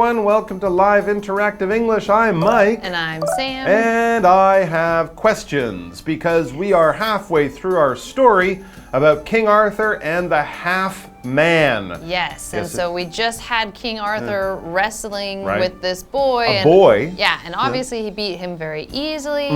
everyone. Welcome to Live Interactive English. I'm Mike. And I'm Sam. And I have questions because we are halfway through our story about King Arthur and the half-man. Yes, and so we just had King Arthur wrestling with this boy. A boy. Yeah, and obviously he beat him very easily,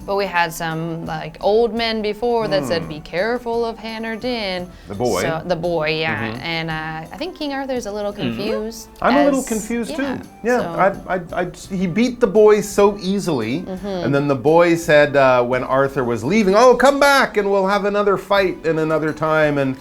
but we had some like old men before that said, be careful of Hanardin. The boy. So, the boy, yeah. And I think King Arthur's a little confused. I'm a little confused too. Yeah, he beat the boy so easily, and then the boy said when Arthur was leaving, oh, come back and we'll have another fight in another time, and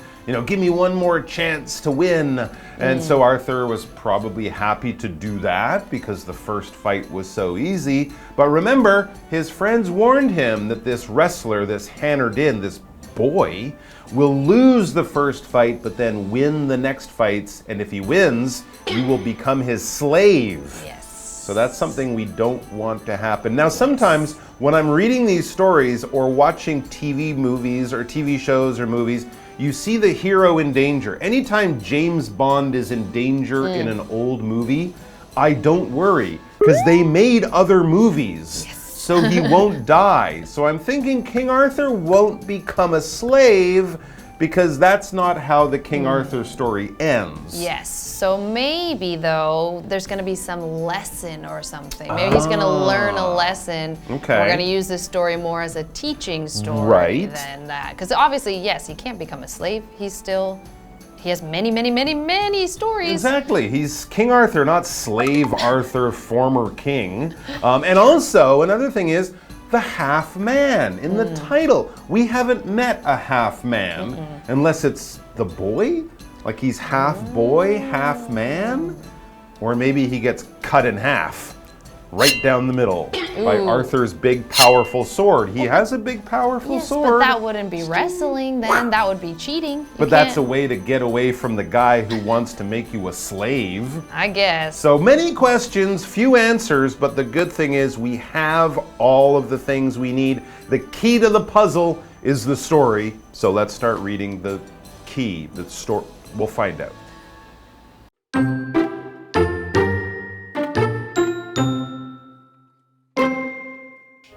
give me one more chance to win. And so Arthur was probably happy to do that because the first fight was so easy. But remember, his friends warned him that this wrestler, this Hanardin, this boy, will lose the first fight but then win the next fights, and if he wins, we will become his slave. Yes. So that's something we don't want to happen. Now, sometimes when I'm reading these stories or watching TV movies or TV shows or movies, you see the hero in danger. Anytime James Bond is in danger in an old movie, I don't worry because they made other movies. So he won't die. So I'm thinking King Arthur won't become a slave because that's not how the King Arthur story ends. Yes, so maybe though, there's gonna be some lesson or something. Maybe he's gonna learn a lesson. Okay. We're gonna use this story more as a teaching story than that. Because obviously, yes, he can't become a slave. He has many, many, many, many stories. Exactly. He's King Arthur, not Slave Arthur, former king. And also, another thing is the half-man in the title. We haven't met a half-man unless it's the boy. Like he's half boy, half man. Or maybe he gets cut in half. Right down the middle by Arthur's big, powerful sword. He has a big, powerful sword. But that wouldn't be wrestling then. That would be cheating. But that's a way to get away from the guy who wants to make you a slave. I guess. So many questions, few answers, but the good thing is we have all of the things we need. The key to the puzzle is the story. So let's start reading the key, the story. We'll find out.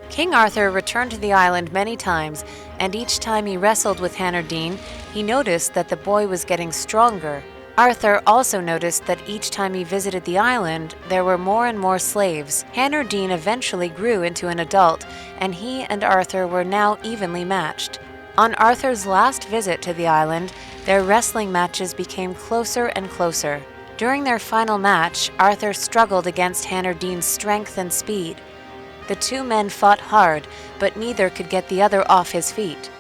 King Arthur returned to the island many times, and each time he wrestled with Hanardin, he noticed that the boy was getting stronger. Arthur also noticed that each time he visited the island, there were more and more slaves. Hanardin eventually grew into an adult, and he and Arthur were now evenly matched. On Arthur's last visit to the island, their wrestling matches became closer and closer. During their final match, Arthur struggled against Hanardin's strength and speed. The two men fought hard, but neither could get the other off his feet.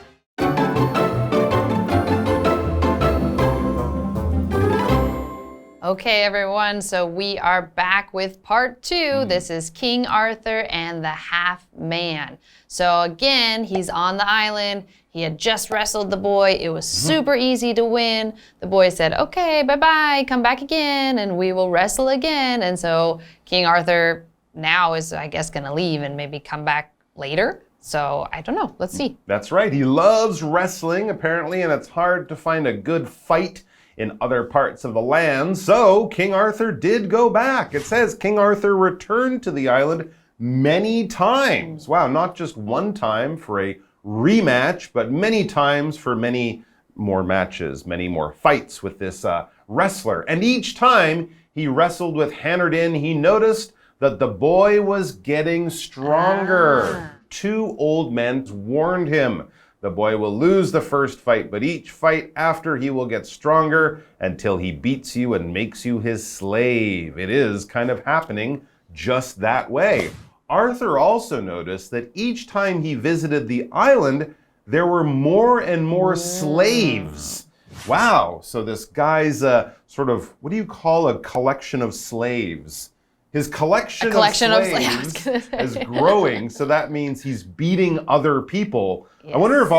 Okay, everyone, so we are back with part 2. This is King Arthur and the half-man. So again, he's on the island. He had just wrestled the boy. It was super easy to win. The boy said, okay, bye-bye, come back again, and we will wrestle again. And so King Arthur now is, I guess, going to leave and maybe come back later. So I don't know. Let's see. That's right. He loves wrestling, apparently, and it's hard to find a good fight in other parts of the land. So King Arthur did go back. It says King Arthur returned to the island many times. Wow, not just one time for a rematch, but many times for many more matches, many more fights with this wrestler. And each time he wrestled with Hanardin, he noticed that the boy was getting stronger. Two old men warned him. The boy will lose the first fight, but each fight after he will get stronger until he beats you and makes you his slave. It is kind of happening just that way. Arthur also noticed that each time he visited the island, there were more and more slaves. Wow, so this guy's sort of, what do you call a collection of slaves? His collection of slaves is growing, so that means he's beating other people. Yes. I wonder if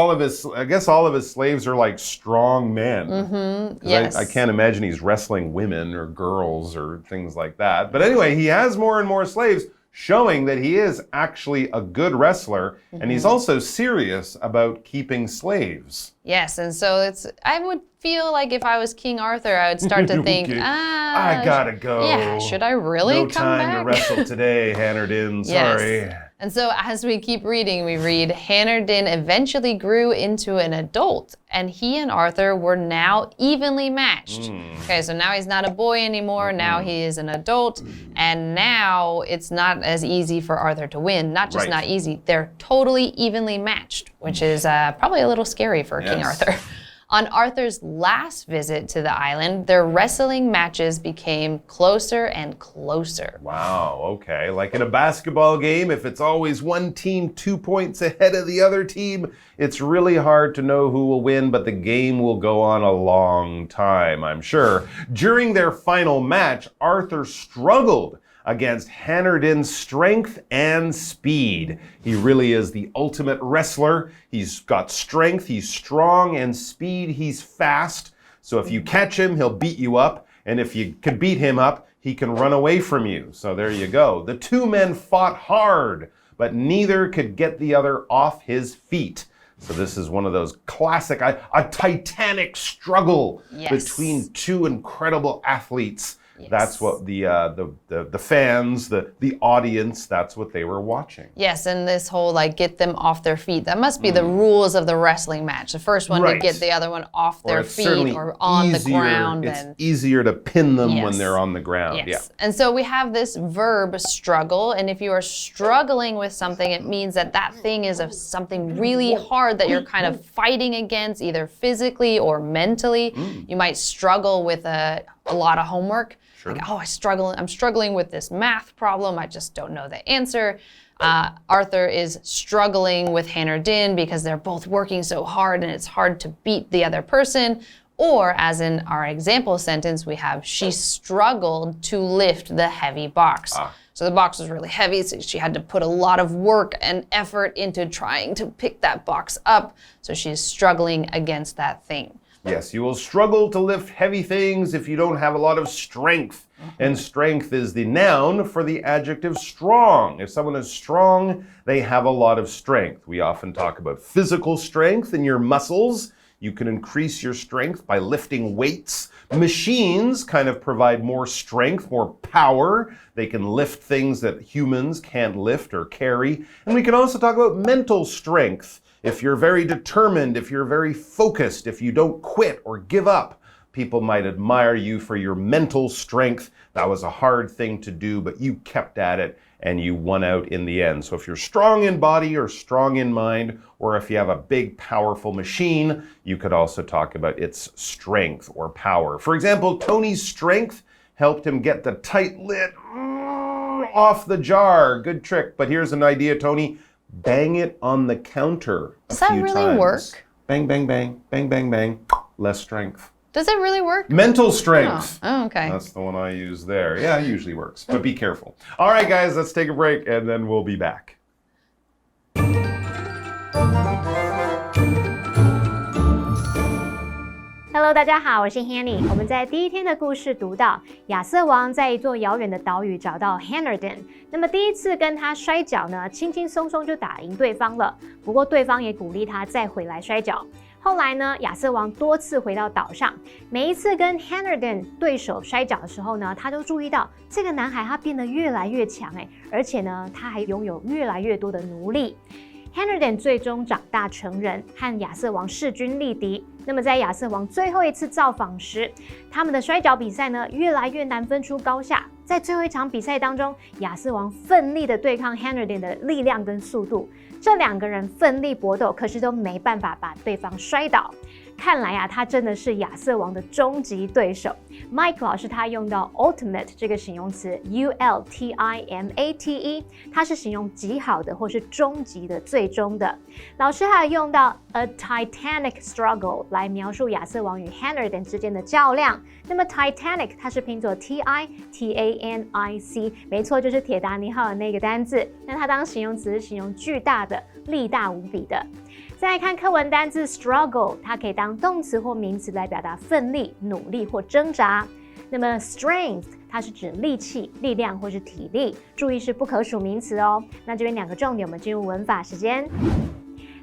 I guess all of his slaves are like strong men. Yes. I can't imagine he's wrestling women or girls or things like that. But anyway, he has more and more slaves. showing that he is actually a good wrestler, and he's also serious about keeping slaves. Yes, and so I would feel like if I was King Arthur, I would start to think, I gotta go. Yeah, should I really come back? No time to wrestle today, Hanardin, sorry. Yes. And so as we keep reading, we read, Hanardin eventually grew into an adult, and he and Arthur were now evenly matched. Okay, so now he's not a boy anymore, now he is an adult, and now it's not as easy for Arthur to win. Not just not easy, they're totally evenly matched, which is probably a little scary for King Arthur. On Arthur's last visit to the island, their wrestling matches became closer and closer. Wow, okay. Like in a basketball game, if it's always one team 2 points ahead of the other team, it's really hard to know who will win, but the game will go on a long time, I'm sure. During their final match, Arthur struggled against Hanardin's strength and speed. He really is the ultimate wrestler. He's got strength, he's strong, and speed, he's fast. So if you catch him, he'll beat you up. And if you can beat him up, he can run away from you. So there you go. The two men fought hard, but neither could get the other off his feet. So this is one of those classic, a titanic struggle between two incredible athletes. That's what the fans, the audience, that's what they were watching. Yes, and this whole like get them off their feet. That must be the rules of the wrestling match. The first one to get the other one off their feet or on the ground. It's easier to pin them when they're on the ground. Yes. And so we have this verb struggle, and if you are struggling with something, it means that thing is something really hard that you're kind of fighting against, either physically or mentally. You might struggle with a lot of homework. Like, I'm struggling with this math problem. I just don't know the answer. Arthur is struggling with Hanardin because they're both working so hard and it's hard to beat the other person. Or as in our example sentence, we have, she struggled to lift the heavy box. So the box was really heavy, so she had to put a lot of work and effort into trying to pick that box up. So she's struggling against that thing. Yes, you will struggle to lift heavy things if you don't have a lot of strength. And strength is the noun for the adjective strong. If someone is strong, they have a lot of strength. We often talk about physical strength in your muscles. You can increase your strength by lifting weights. Machines kind of provide more strength, more power. They can lift things that humans can't lift or carry. And we can also talk about mental strength. If you're very determined, if you're very focused, if you don't quit or give up, people might admire you for your mental strength. That was a hard thing to do, but you kept at it and you won out in the end. So if you're strong in body or strong in mind, or if you have a big, powerful machine, you could also talk about its strength or power. For example, Tony's strength helped him get the tight lid off the jar. Good trick, but here's an idea, Tony. Bang it on the counter a few times. Does that really work? Bang, bang, bang, bang, bang, bang. Less strength. Does it really work? Mental strength. Oh, okay. That's the one I use there. Yeah, it usually works, but be careful. All right, guys, let's take a break and then we'll be back. Hello， 大家好，我是 Hanny。我们在第一天的故事读到，亚瑟王在一座遥远的岛屿找到 Hanardin。那么第一次跟他摔跤呢，轻轻松松就打赢对方了。不过对方也鼓励他再回来摔跤。后来呢，亚瑟王多次回到岛上，每一次跟 Hanardin 对手摔跤的时候呢，他都注意到这个男孩他变得越来越强，而且呢，他还拥有越来越多的奴隶。Hanardin 最终长大成人，和亚瑟王势均力敌。那么在亚瑟王最后一次造访时，他们的摔跤比赛呢越来越难分出高下。在最后一场比赛当中，亚瑟王奋力的对抗 Hanardin 的力量跟速度，这两个人奋力搏斗，可是都没办法把对方摔倒。看来啊，他真的是亚瑟王的终极对手。Mike 老师他用到 ultimate 这个形容词 ultimate， 它是形容极好的或是终极的、最终的。老师还有用到 a titanic struggle 来描述亚瑟王与 Hanardin 之间的较量。那么 Titanic 它是拼作 Titanic， 没错，就是铁达尼号的那个单字。那它当形容词是形容巨大的、力大无比的。再来看课文单字 struggle， 它可以当动词或名词来表达奋力、努力或挣扎。那么 strength 它是指力气、力量或是体力，注意是不可数名词哦。那这边2个重点，我们进入文法时间。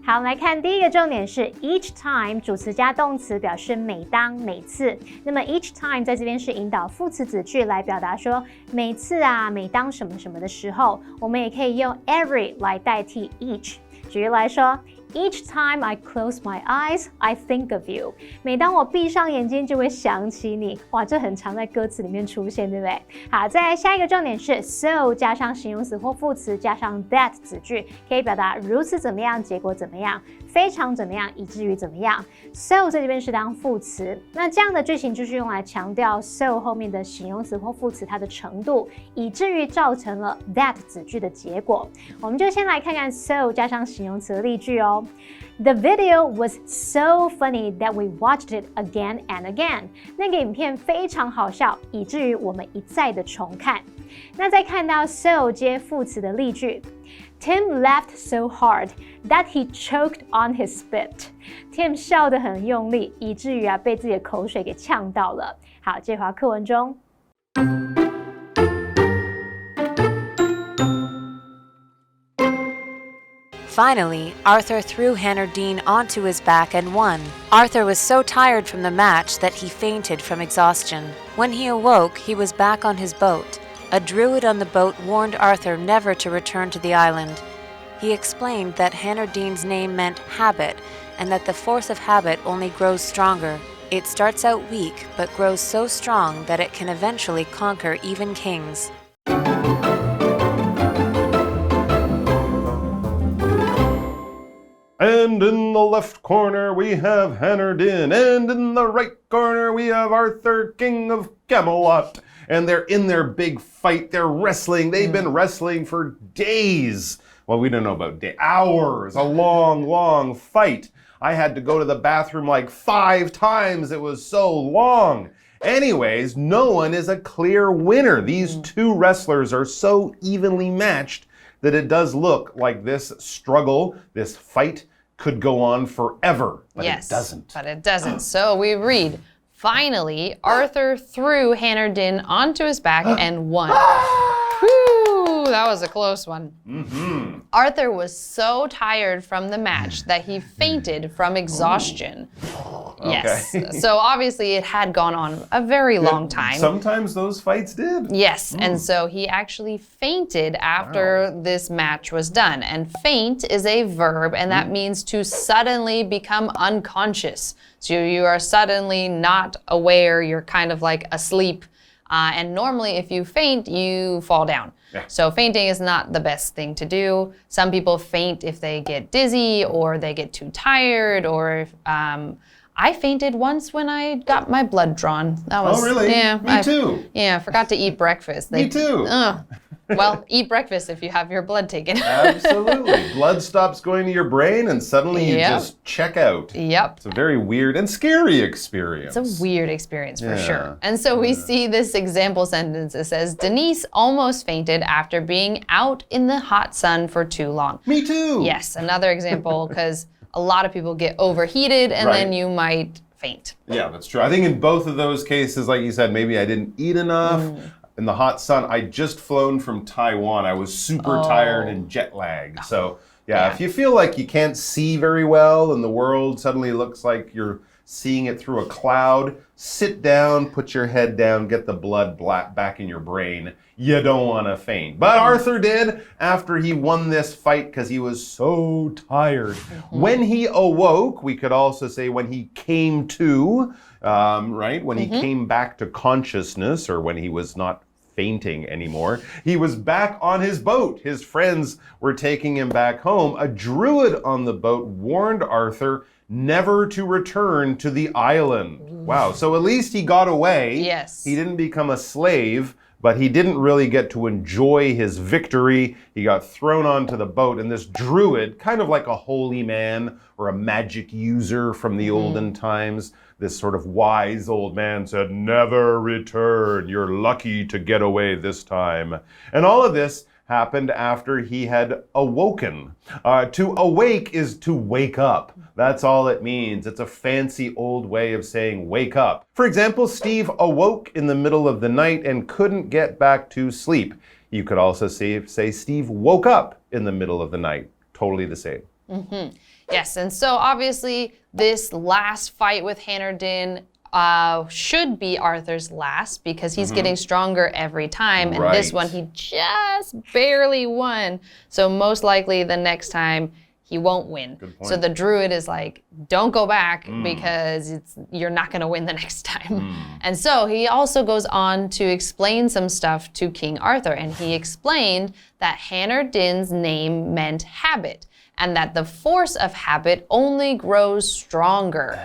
好，我们来看第一个重点是 each time 主词加动词，表示每当、每次。那么 each time 在这边是引导副词子句来表达说每次啊、每当什么什么的时候，我们也可以用 every 来代替 each。举例来说 Each time I close my eyes, I think of you. 每当我闭上眼睛，就会想起你。哇，这很常在歌词里面出现，对不对？好，再来下一个重点是 so 加上形容词或副词加上 that 子句，可以表达如此怎么样，结果怎么样，非常怎么样，以至于怎么样。So 在这边是当副词，那这样的句型就是用来强调 so 后面的形容词或副词它的程度，以至于造成了 that 子句的结果。我们就先来看看 so 加上形容词的例句哦。The video was so funny that we watched it again and again. 那个影片非常好笑，以至于我们一再的重看。那再看到 so 接副词的例句 ，Tim laughed so hard that he choked on his spit. Tim 笑得很用力，以至于被自己的口水给呛到了。好，接回到课文中。Finally, Arthur threw Hanardine onto his back and won. Arthur was so tired from the match that he fainted from exhaustion. When he awoke, he was back on his boat. A druid on the boat warned Arthur never to return to the island. He explained that Hanardine's name meant habit, and that the force of habit only grows stronger. It starts out weak, but grows so strong that it can eventually conquer even kings. And in the left corner we have Hanardin, and in the right corner we have Arthur, King of Camelot. And they're in their big fight, they're wrestling, they've been wrestling for days. Well, we don't know about days, hours, a long, long fight. I had to go to the bathroom like 5 times, it was so long. Anyways, no one is a clear winner. These two wrestlers are so evenly matched that it does look like this struggle, this fight, could go on forever, but yes, it doesn't. But it doesn't. So we read, finally, Arthur threw Hanardin onto his back and won. Whew, that was a close one. Mm-hmm. Arthur was so tired from the match that he fainted from exhaustion. Yes. Okay. So obviously it had gone on a very long time. Sometimes those fights did. Yes, and so he actually fainted after this match was done. And faint is a verb, and that means to suddenly become unconscious. So you are suddenly not aware, you're kind of like asleep. And normally if you faint, you fall down. Yeah. So fainting is not the best thing to do. Some people faint if they get dizzy or they get too tired, or if, I fainted once when I got my blood drawn. That was, oh, really? Yeah. Me too. Yeah, I forgot to eat breakfast. Me too. Well, eat breakfast if you have your blood taken. Absolutely. Blood stops going to your brain and suddenly you just check out. Yep. It's a very weird and scary experience. It's a weird experience for sure. And so we see this example sentence. It says, Denise almost fainted after being out in the hot sun for too long. Me too. Yes, another example, because a lot of people get overheated and then you might faint. Yeah, that's true. I think in both of those cases, like you said, maybe I didn't eat enough. In the hot sun, I just flown from Taiwan. I was super tired and jet lagged. So yeah, if you feel like you can't see very well and the world suddenly looks like you're seeing it through a cloud, sit down, put your head down, get the blood back in your brain. You don't want to faint. But Arthur did after he won this fight because he was so tired. When he awoke, we could also say when he came to, right? When he came back to consciousness, or when he was not fainting anymore. He was back on his boat. His friends were taking him back home. A druid on the boat warned Arthur never to return to the island. Wow, so at least he got away. Yes. He didn't become a slave, but he didn't really get to enjoy his victory. He got thrown onto the boat, and this druid, kind of like a holy man or a magic user from the olden times, this sort of wise old man said, never return. You're lucky to get away this time. And all of this happened after he had awoken. To awake is to wake up. That's all it means. It's a fancy old way of saying wake up. For example, Steve awoke in the middle of the night and couldn't get back to sleep. You could also say Steve woke up in the middle of the night. Totally the same. Yes, and so obviously this last fight with Hanardin should be Arthur's last because he's getting stronger every time. And this one, he just barely won. So most likely the next time he won't win. So the druid is like, don't go back because you're not going to win the next time. And so he also goes on to explain some stuff to King Arthur. And he explained that Hanardin's name meant habit, and that the force of habit only grows stronger.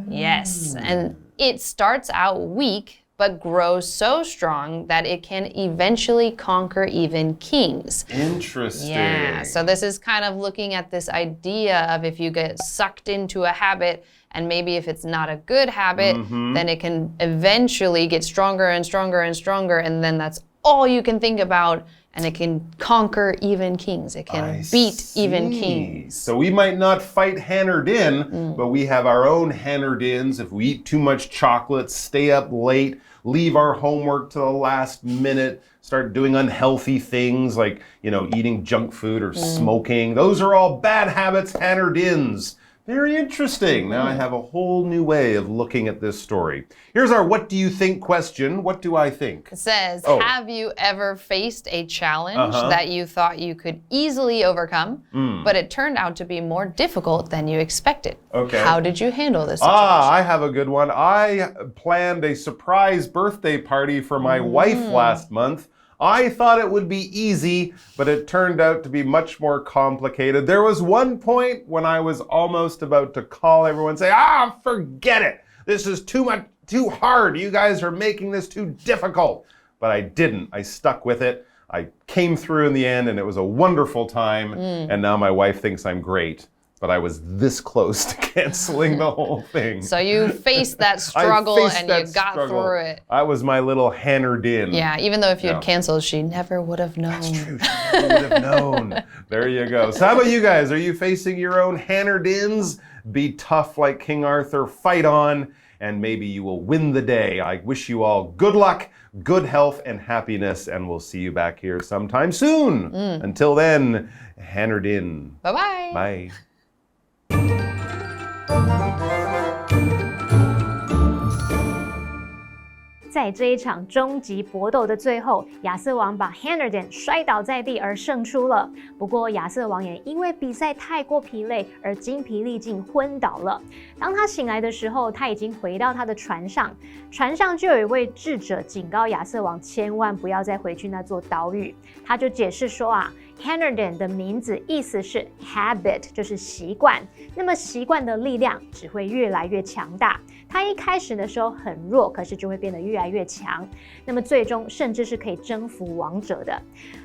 Yes, and it starts out weak, but grows so strong that it can eventually conquer even kings. Interesting. Yeah, so this is kind of looking at this idea of if you get sucked into a habit, and maybe if it's not a good habit, then it can eventually get stronger and stronger and stronger, and then that's all you can think about, and it can conquer even kings. It can beat even kings. So we might not fight Hanardin, but we have our own Hanardins. If we eat too much chocolate, stay up late, leave our homework to the last minute, start doing unhealthy things like, eating junk food or smoking. Those are all bad habits, Hanardins. Very interesting. Now I have a whole new way of looking at this story. Here's our what do you think question. What do I think? It says, have you ever faced a challenge that you thought you could easily overcome, but it turned out to be more difficult than you expected? Okay. How did you handle this situation? I have a good one. I planned a surprise birthday party for my wife last month. I thought it would be easy, but it turned out to be much more complicated. There was one point when I was almost about to call everyone and say, forget it. This is too hard. You guys are making this too difficult. But I didn't. I stuck with it. I came through in the end, and it was a wonderful time. And now my wife thinks I'm great. But I was this close to canceling the whole thing. So you faced that struggle and you got through it. I was my little Hanardin. Yeah, even though if you had canceled, she never would have known. That's true. She never would have known. There you go. So how about you guys? Are you facing your own Hanardins? Be tough like King Arthur. Fight on, and maybe you will win the day. I wish you all good luck, good health, and happiness, and we'll see you back here sometime soon. Until then, Hanardin. Bye-bye. Bye. 在这一场终极搏斗的最后，亚瑟王把 Hanardin 摔倒在地而胜出了。不过亚瑟王也因为比赛太过疲累而精疲力尽昏倒了。当他醒来的时候，他已经回到他的船上，船上就有一位智者警告亚瑟王千万不要再回去那座岛屿。他就解释说Hanardin 的名字意思是 habit， 就是习惯。那么习惯的力量只会越来越强大。他一开始的时候很弱，可是就会变得越来越强。那么最终甚至是可以征服王者的。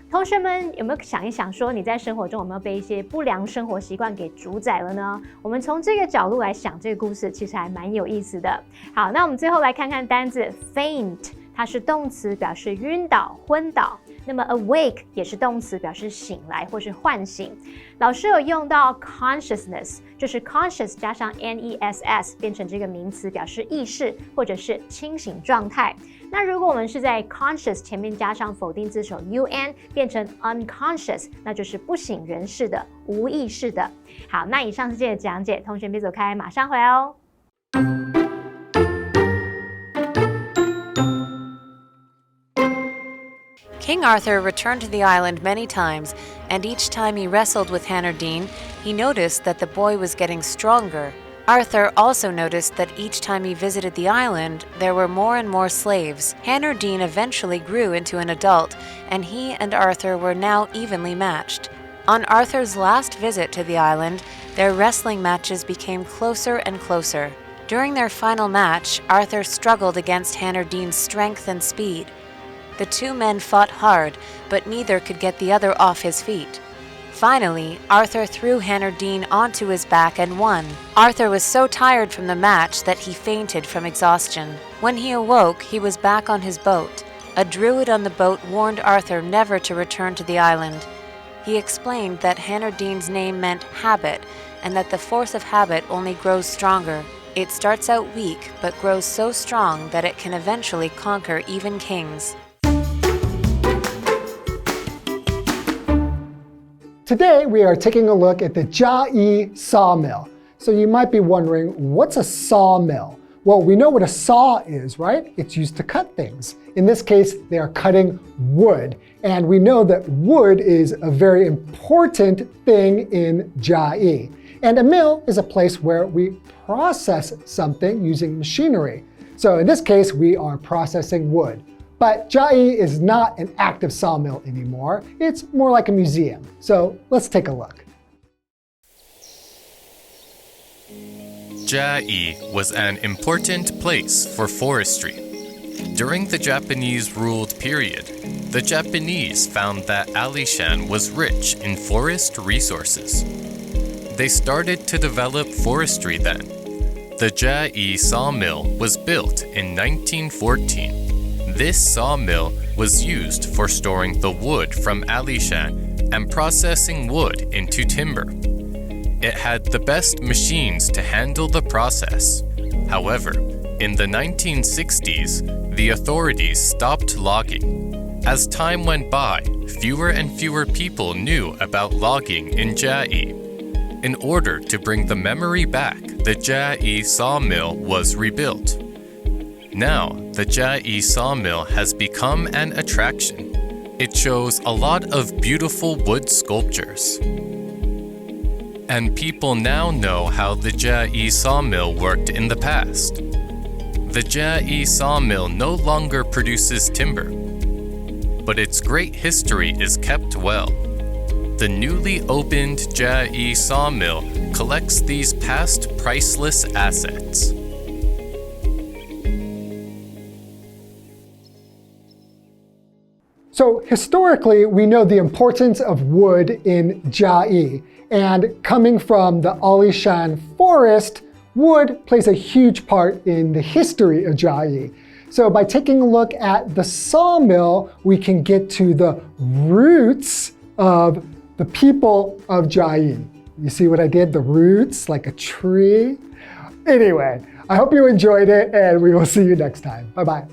同学们有没有想一想说，你在生活中有没有被一些不良生活习惯给主宰了呢？我们从这个角度来想这个故事，其实还蛮有意思的。好，那我们最后来看看单字 faint。它是动词，表示晕倒、昏倒。那么 awake 也是动词，表示醒来或是唤醒。老师有用到 consciousness， 就是 conscious 加上 ness 变成这个名词，表示意识或者是清醒状态。那如果我们是在 conscious 前面加上否定字首 un， 变成 unconscious， 那就是不省人事的、无意识的。好，那以上是这个讲解，同学别走开，马上回来哦。King Arthur returned to the island many times, and each time he wrestled with Hanardin, he noticed that the boy was getting stronger. Arthur also noticed that each time he visited the island, there were more and more slaves. Hanardin eventually grew into an adult, and he and Arthur were now evenly matched. On Arthur's last visit to the island, their wrestling matches became closer and closer. During their final match, Arthur struggled against Hanardin's strength and speed. The two men fought hard, but neither could get the other off his feet. Finally, Arthur threw Hanardin onto his back and won. Arthur was so tired from the match that he fainted from exhaustion. When he awoke, he was back on his boat. A druid on the boat warned Arthur never to return to the island. He explained that Hanardine's name meant habit, and that the force of habit only grows stronger. It starts out weak, but grows so strong that it can eventually conquer even kings. Today, we are taking a look at the Chiayi Sawmill. So you might be wondering, what's a sawmill? Well, we know what a saw is, right? It's used to cut things. In this case, they are cutting wood. And we know that wood is a very important thing in Chiayi. And a mill is a place where we process something using machinery. So in this case, we are processing wood. But Chiayi is not an active sawmill anymore. It's more like a museum. So let's take a look. Chiayi was an important place for forestry. During the Japanese-ruled period, the Japanese found that Alishan was rich in forest resources. They started to develop forestry then. The Chiayi Sawmill was built in 1914. This sawmill was used for storing the wood from Alishan and processing wood into timber. It had the best machines to handle the process. However, in the 1960s, the authorities stopped logging. As time went by, fewer and fewer people knew about logging in Chiayi. In order to bring the memory back, the Chiayi Sawmill was rebuilt. Now, the Chiayi Sawmill has become an attraction. It shows a lot of beautiful wood sculptures. And people now know how the Chiayi Sawmill worked in the past. The Chiayi Sawmill no longer produces timber, but its great history is kept well. The newly opened Chiayi Sawmill collects these past priceless assets. So historically, we know the importance of wood in Chiayi. And coming from the Alishan forest, wood plays a huge part in the history of Chiayi. So by taking a look at the sawmill, we can get to the roots of the people of Chiayi. You see what I did? The roots, like a tree. Anyway, I hope you enjoyed it, and we will see you next time. Bye-bye.